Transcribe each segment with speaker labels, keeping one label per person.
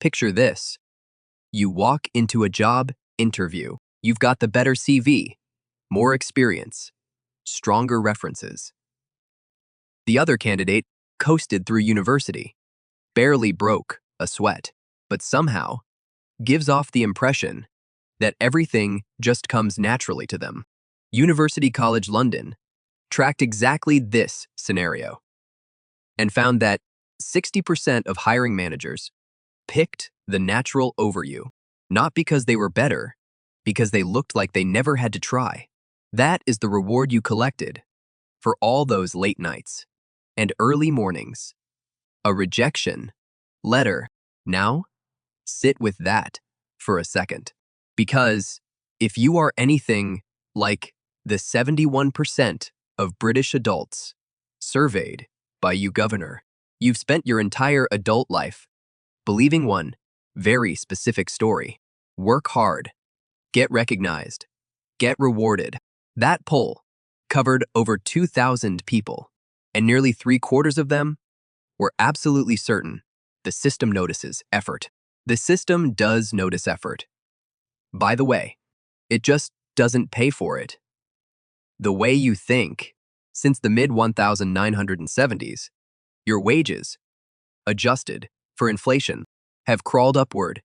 Speaker 1: Picture this. You walk into a job interview. You've got the better CV, more experience, stronger references. The other candidate coasted through university, barely broke a sweat, but somehow gives off the impression that everything just comes naturally to them. University College London tracked exactly this scenario and found that 60% of hiring managers picked the natural over you, not because they were better, because they looked like they never had to try. That is the reward you collected for all those late nights and early mornings. A rejection letter. Now, sit with that for a second. Because if you are anything like the 71% of British adults surveyed by YouGov, you've spent your entire adult life believing one very specific story. Work hard, get recognized, get rewarded. That poll covered over 2,000 people, and nearly 3/4 of them were absolutely certain the system notices effort. The system does notice effort. By the way, it just doesn't pay for it the way you think. Since the mid-1970s, your wages, adjusted for inflation, have crawled upward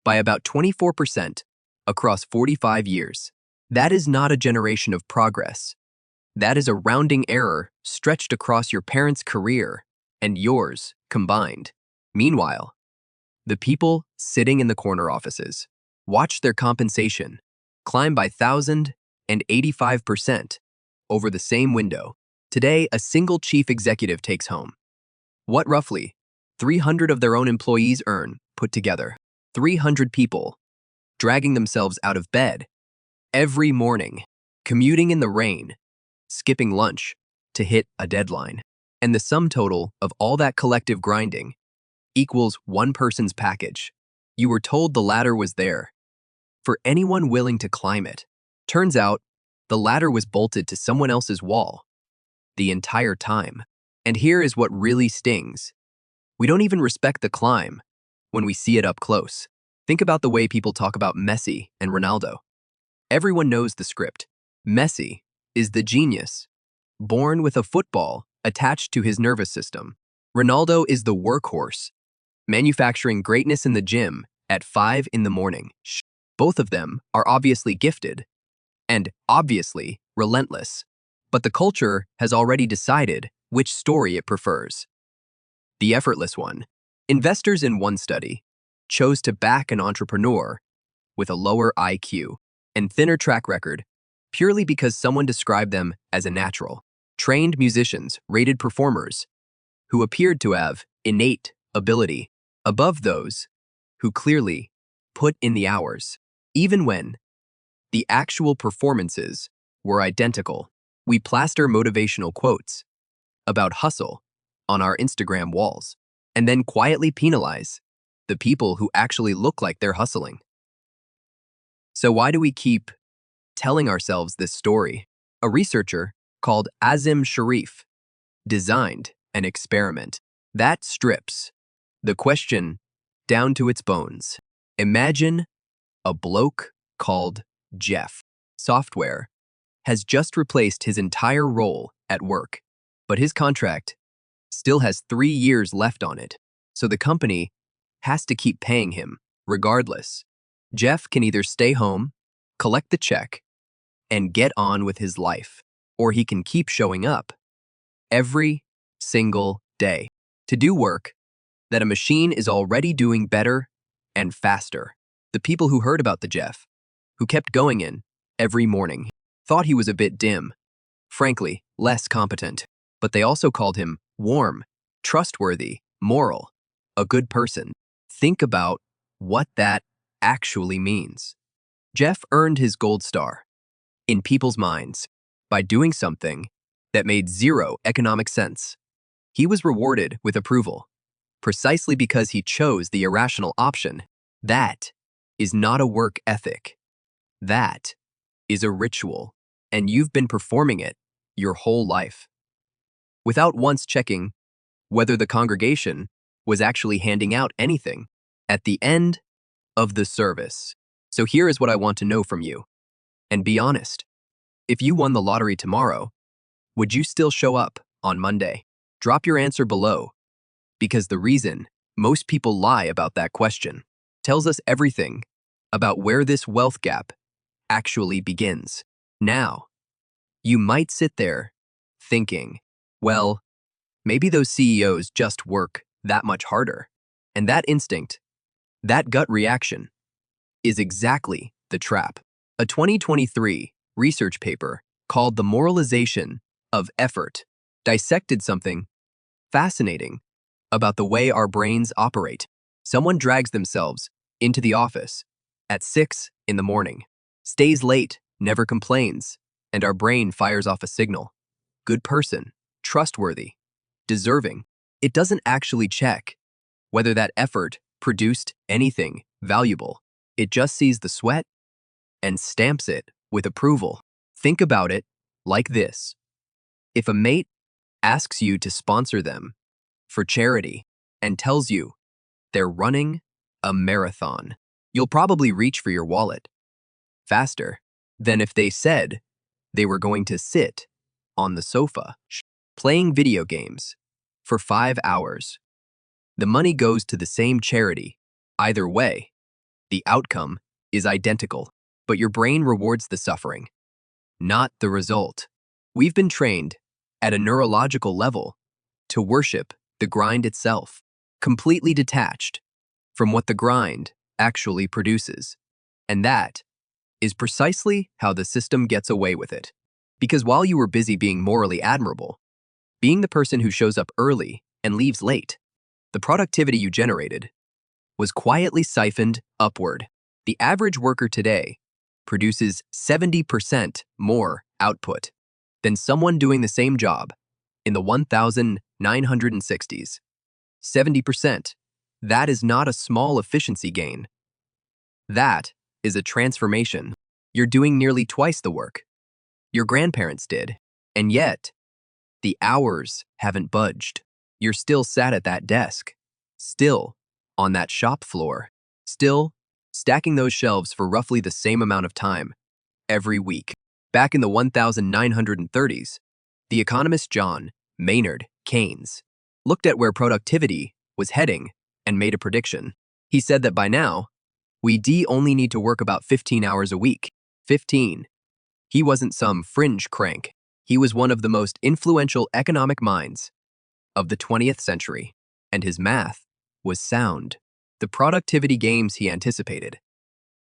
Speaker 1: by about 24% across 45 years. That is not a generation of progress. That is a rounding error stretched across your parents' career and yours combined. Meanwhile, the people sitting in the corner offices watch their compensation climb by 1,085% over the same window. Today, a single chief executive takes home what roughly 300 of their own employees earn put together. 300 people dragging themselves out of bed every morning, commuting in the rain, skipping lunch to hit a deadline. And the sum total of all that collective grinding equals one person's package. You were told the ladder was there for anyone willing to climb it. Turns out, the ladder was bolted to someone else's wall the entire time. And here is what really stings. We don't even respect the climb when we see it up close. Think about the way people talk about Messi and Ronaldo. Everyone knows the script. Messi is the genius, born with a football attached to his nervous system. Ronaldo is the workhorse, manufacturing greatness in the gym at 5 in the morning. Both of them are obviously gifted and obviously relentless, but the culture has already decided which story it prefers. The effortless one. Investors in one study chose to back an entrepreneur with a lower IQ and thinner track record purely because someone described them as a natural. Trained musicians rated performers who appeared to have innate ability above those who clearly put in the hours, even when the actual performances were identical. We plaster motivational quotes about hustle on our Instagram walls and then quietly penalize the people who actually look like they're hustling. So why do we keep telling ourselves this story? A researcher called Azim Sharif designed an experiment that strips the question down to its bones. Imagine a bloke called Jeff. Software has just replaced his entire role at work, but his contract still has 3 years left on it, so the company has to keep paying him regardless. Jeff can either stay home, collect the check, and get on with his life, or he can keep showing up every single day to do work that a machine is already doing better and faster. The people who heard about the Jeff, who kept going in every morning, thought he was a bit dim, frankly, less competent, but they also called him warm, trustworthy, moral, a good person. Think about what that actually means. Jeff earned his gold star in people's minds by doing something that made zero economic sense. He was rewarded with approval precisely because he chose the irrational option. That is not a work ethic. That is a ritual, and you've been performing it your whole life without once checking whether the congregation was actually handing out anything. at the end of the service. So here is what I want to know from you. And be honest. If you won the lottery tomorrow, would you still show up on Monday? Drop your answer below, because the reason most people lie about that question tells us everything about where this wealth gap actually begins. Now, you might sit there thinking, well, maybe those CEOs just work that much harder. And that instinct, that gut reaction, is exactly the trap. A 2023 research paper called The Moralization of Effort dissected something fascinating about the way our brains operate. Someone drags themselves into the office at 6 in the morning, stays late, never complains, and our brain fires off a signal. Good person, trustworthy, deserving. It doesn't actually check whether that effort produced anything valuable. It just sees the sweat and stamps it with approval. Think about it like this. If a mate asks you to sponsor them for charity and tells you they're running a marathon, you'll probably reach for your wallet faster than if they said they were going to sit on the sofa playing video games for 5 hours. The money goes to the same charity. Either way, the outcome is identical, but your brain rewards the suffering, not the result. We've been trained at a neurological level to worship the grind itself, completely detached from what the grind actually produces. And that is precisely how the system gets away with it. Because while you were busy being morally admirable, being the person who shows up early and leaves late, the productivity you generated was quietly siphoned upward. The average worker today produces 70% more output than someone doing the same job in the 1960s. 70%. That is not a small efficiency gain. That is a transformation. You're doing nearly twice the work your grandparents did, and yet the hours haven't budged. You're still sat at that desk, still on that shop floor, still stacking those shelves for roughly the same amount of time every week. Back in the 1930s, the economist John Maynard Keynes looked at where productivity was heading and made a prediction. He said that by now, we only need to work about 15 hours a week. 15. He wasn't some fringe crank. He was one of the most influential economic minds of the 20th century, and his math was sound. The productivity gains he anticipated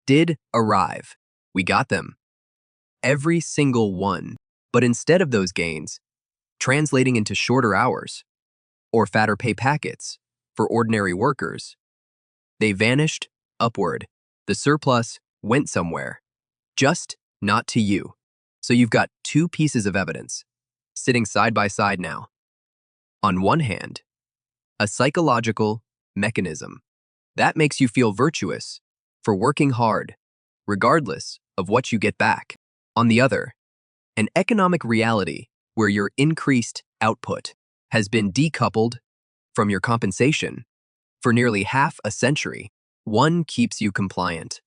Speaker 1: did arrive. We got them. Every single one. But instead of those gains translating into shorter hours or fatter pay packets for ordinary workers, they vanished upward. The surplus went somewhere, just not to you. So you've got two pieces of evidence sitting side by side now. On one hand, a psychological mechanism that makes you feel virtuous for working hard, regardless of what you get back. On the other, an economic reality where your increased output has been decoupled from your compensation for nearly half a century. One keeps you compliant,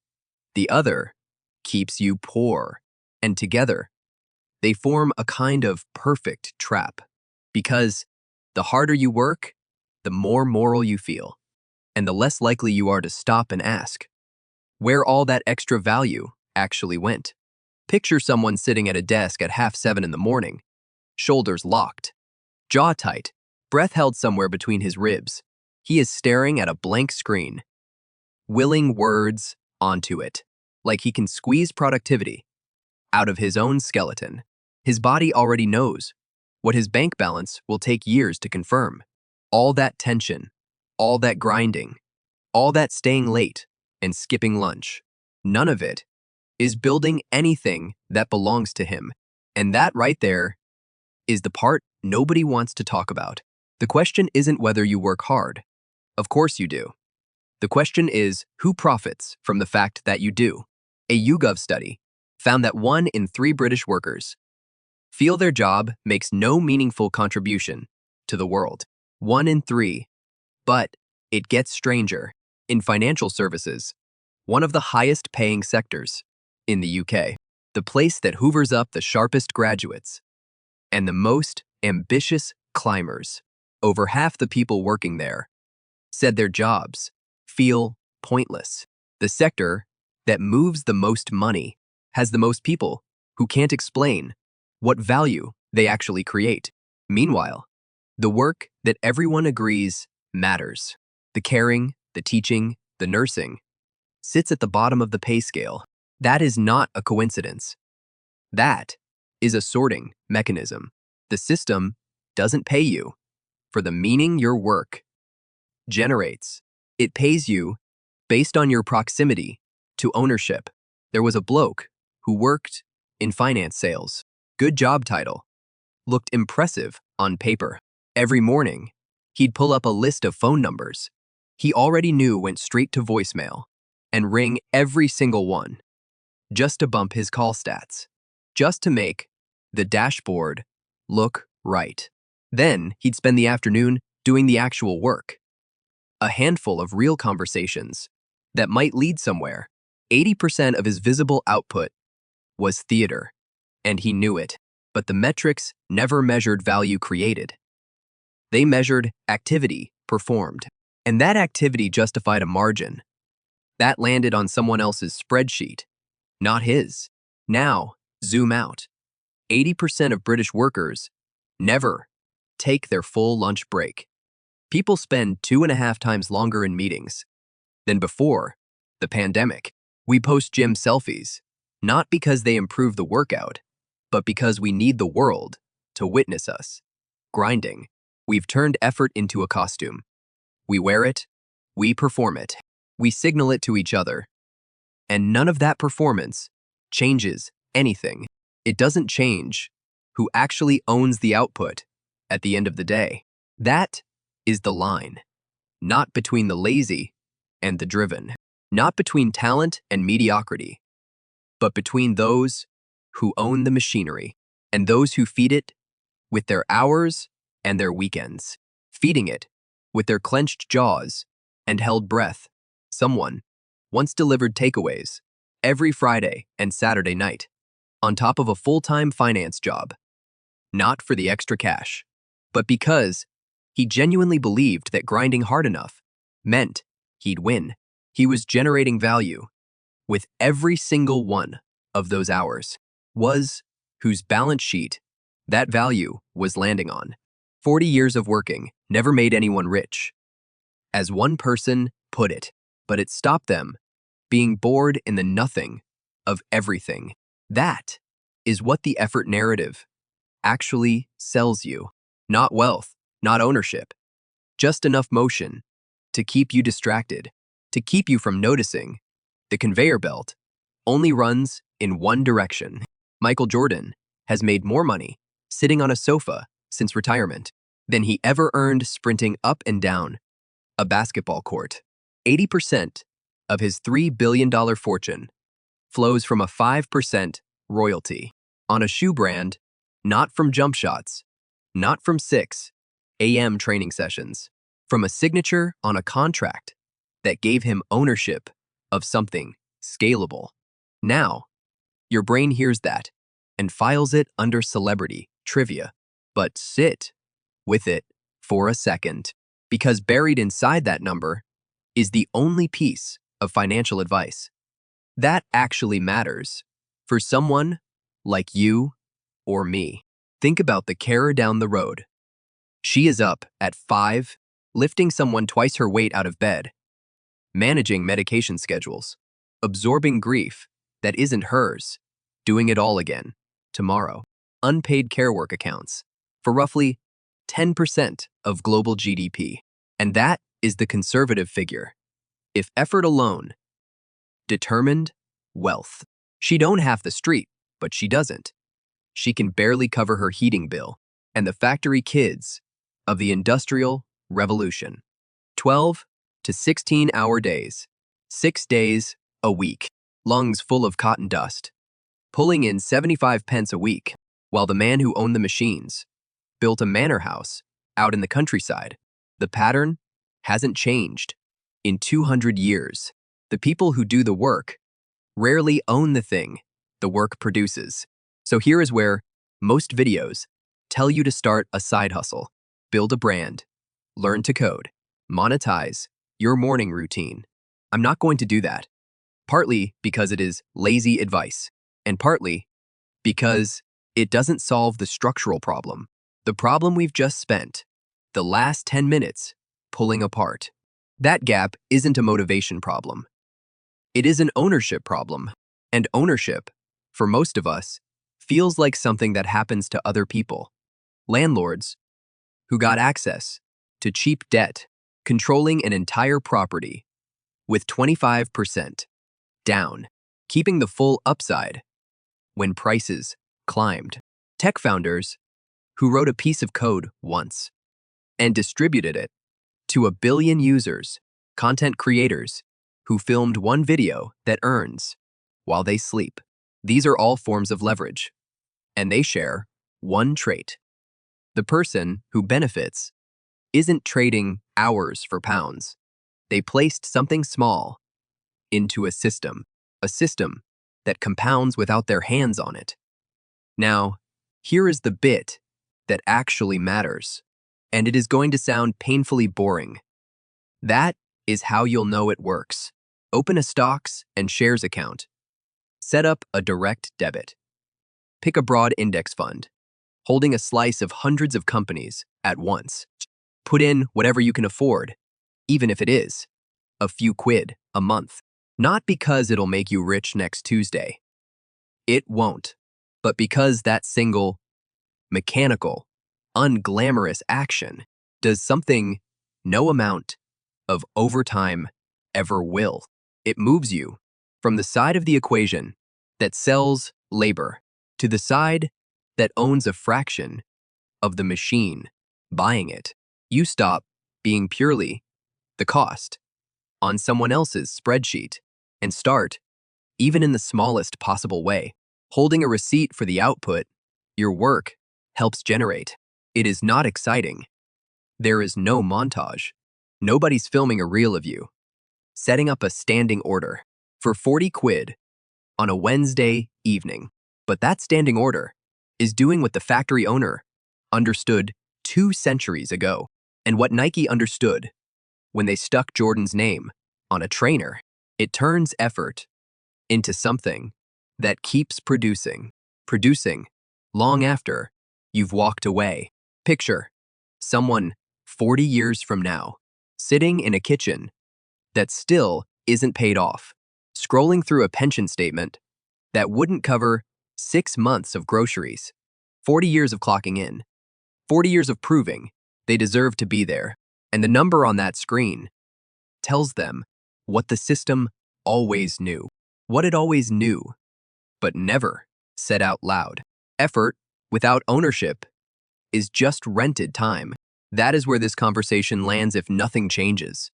Speaker 1: the other keeps you poor, and together, they form a kind of perfect trap, because the harder you work, the more moral you feel, and the less likely you are to stop and ask where all that extra value actually went. Picture someone sitting at a desk at 6:30 in the morning, shoulders locked, jaw tight, breath held somewhere between his ribs. He is staring at a blank screen, willing words onto it, like he can squeeze productivity out of his own skeleton. His body already knows what his bank balance will take years to confirm. All that tension, all that grinding, all that staying late and skipping lunch, none of it is building anything that belongs to him. And that right there is the part nobody wants to talk about. The question isn't whether you work hard. Of course you do. The question is who profits from the fact that you do. A YouGov study found that 1 in 3 British workers feel their job makes no meaningful contribution to the world. 1 in 3. But it gets stranger. In financial services, one of the highest paying sectors in the UK, the place that hoovers up the sharpest graduates and the most ambitious climbers. Over half the people working there said their jobs feel pointless. The sector that moves the most money has the most people who can't explain what value they actually create. Meanwhile, the work that everyone agrees matters, the caring, the teaching, the nursing, sits at the bottom of the pay scale. That is not a coincidence. That is a sorting mechanism. The system doesn't pay you for the meaning your work generates. It pays you based on your proximity to ownership. There was a bloke who worked in finance sales. Good job title. Looked impressive on paper. Every morning, he'd pull up a list of phone numbers he already knew went straight to voicemail and ring every single one just to bump his call stats, just to make the dashboard look right. Then he'd spend the afternoon doing the actual work. A handful of real conversations that might lead somewhere. 80% of his visible output was theater, and he knew it. But the metrics never measured value created. They measured activity performed, and that activity justified a margin. That landed on someone else's spreadsheet, not his. Now, zoom out. 80% of British workers never take their full lunch break. People spend 2.5 times longer in meetings than before the pandemic. We post gym selfies, not because they improve the workout, but because we need the world to witness us. Grinding. We've turned effort into a costume. We wear it, we perform it, we signal it to each other. And none of that performance changes anything. It doesn't change who actually owns the output at the end of the day. That is the line, not between the lazy and the driven, not between talent and mediocrity, but between those who own the machinery and those who feed it with their hours and their weekends, feeding it with their clenched jaws and held breath. Someone once delivered takeaways every Friday and Saturday night on top of a full-time finance job, not for the extra cash, but because he genuinely believed that grinding hard enough meant he'd win. He was generating value with every single one of those hours, was whose balance sheet that value was landing on. 40 years of working never made anyone rich, as one person put it, but it stopped them being bored in the nothing of everything. That is what the effort narrative actually sells you. Not wealth, not ownership, just enough motion to keep you distracted, to keep you from noticing. The conveyor belt only runs in one direction. Michael Jordan has made more money sitting on a sofa since retirement than he ever earned sprinting up and down a basketball court. 80% of his $3 billion fortune flows from a 5% royalty on a shoe brand, not from jump shots, not from 6 a.m. training sessions, from a signature on a contract that gave him ownership of something scalable. Now, your brain hears that and files it under celebrity trivia, but sit with it for a second, because buried inside that number is the only piece of financial advice that actually matters for someone like you or me. Think about the carer down the road. She is up at 5, lifting someone twice her weight out of bed, managing medication schedules, absorbing grief that isn't hers, doing it all again tomorrow. Unpaid care work accounts for roughly 10% of global GDP. And that is the conservative figure. If effort alone determined wealth, she'd own half the street, but she doesn't. She can barely cover her heating bill and the factory kids of the Industrial Revolution. 12 to 16-hour days, 6 days a week, lungs full of cotton dust, pulling in 75 pence a week, while the man who owned the machines built a manor house out in the countryside. The pattern hasn't changed In 200 years, the people who do the work rarely own the thing the work produces. So here is where most videos tell you to start a side hustle, build a brand, learn to code, monetize your morning routine. I'm not going to do that, partly because it is lazy advice, and partly because it doesn't solve the structural problem, the problem we've just spent the last 10 minutes pulling apart. That gap isn't a motivation problem. It is an ownership problem, and ownership, for most of us, feels like something that happens to other people. Landlords who got access to cheap debt, controlling an entire property with 25% down, keeping the full upside when prices climbed. Tech founders who wrote a piece of code once and distributed it to 1 billion users, content creators who filmed one video that earns while they sleep. These are all forms of leverage, and they share one trait. The person who benefits isn't trading hours for pounds. They placed something small into a system that compounds without their hands on it. Now, here is the bit that actually matters, and it is going to sound painfully boring. That is how you'll know it works. Open a stocks and shares account. Set up a direct debit. Pick a broad index fund, holding a slice of hundreds of companies at once. Put in whatever you can afford, even if it is a few quid a month. Not because it'll make you rich next Tuesday. It won't, but because that single, mechanical, unglamorous action does something no amount of overtime ever will. It moves you from the side of the equation that sells labor to the side that owns a fraction of the machine buying it. You stop being purely the cost on someone else's spreadsheet and start, even in the smallest possible way, holding a receipt for the output your work helps generate. It is not exciting. There is no montage. Nobody's filming a reel of you setting up a standing order for 40 quid on a Wednesday evening. But that standing order is doing what the factory owner understood 2 centuries ago, and what Nike understood when they stuck Jordan's name on a trainer. It turns effort into something that keeps producing long after you've walked away. Picture someone 40 years from now, sitting in a kitchen that still isn't paid off, scrolling through a pension statement that wouldn't cover 6 months of groceries, 40 years of clocking in, 40 years of proving they deserve to be there, and the number on that screen tells them what the system always knew, what it always knew, but never said out loud. Effort without ownership is just rented time. That is where this conversation lands if nothing changes.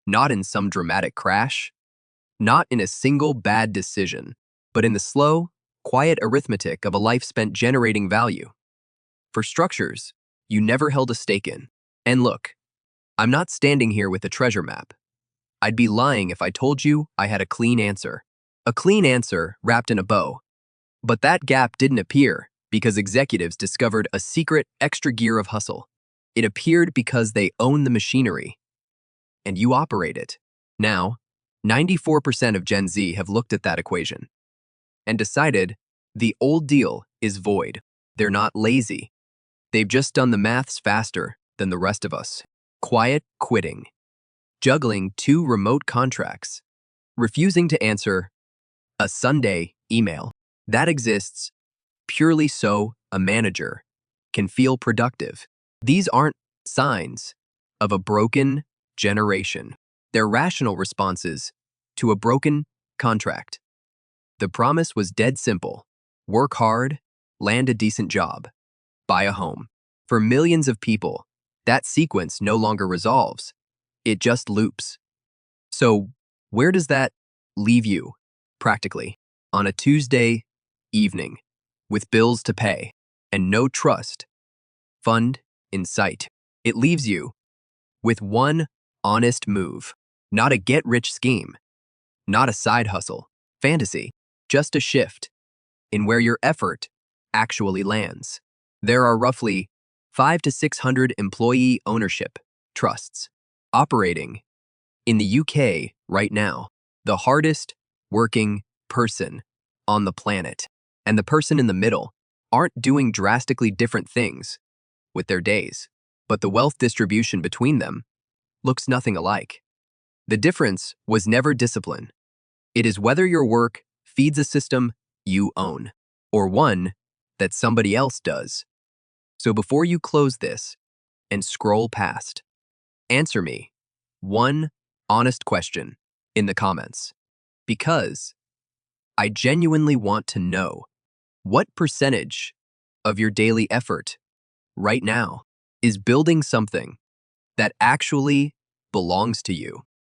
Speaker 1: Not in some dramatic crash, not in a single bad decision, but in the slow, quiet arithmetic of a life spent generating value. For structures you never held a stake in. And look, I'm not standing here with a treasure map. I'd be lying if I told you I had a clean answer. A clean answer wrapped in a bow. But that gap didn't appear because executives discovered a secret extra gear of hustle. It appeared because they own the machinery, and you operate it. Now, 94% of Gen Z have looked at that equation and decided the old deal is void. They're not lazy. They've just done the maths faster than the rest of us. Quiet quitting, juggling 2 remote contracts, refusing to answer a Sunday email. That exists purely so a manager can feel productive. These aren't signs of a broken generation. They're rational responses to a broken contract. The promise was dead simple. Work hard, land a decent job, buy a home. For millions of people, that sequence no longer resolves. It just loops. So, where does that leave you, practically, on a Tuesday evening, with bills to pay and no trust fund in sight? It leaves you with one honest move. Not a get-rich scheme, not a side hustle, fantasy, just a shift in where your effort actually lands. There are roughly 5 to 600 employee ownership trusts operating in the UK right now, the hardest working person on the planet and the person in the middle aren't doing drastically different things with their days, but the wealth distribution between them looks nothing alike. The difference was never discipline. It is whether your work feeds a system you own or one that somebody else does. So before you close this and scroll past, answer me one honest question in the comments, because I genuinely want to know what percentage of your daily effort right now is building something that actually belongs to you.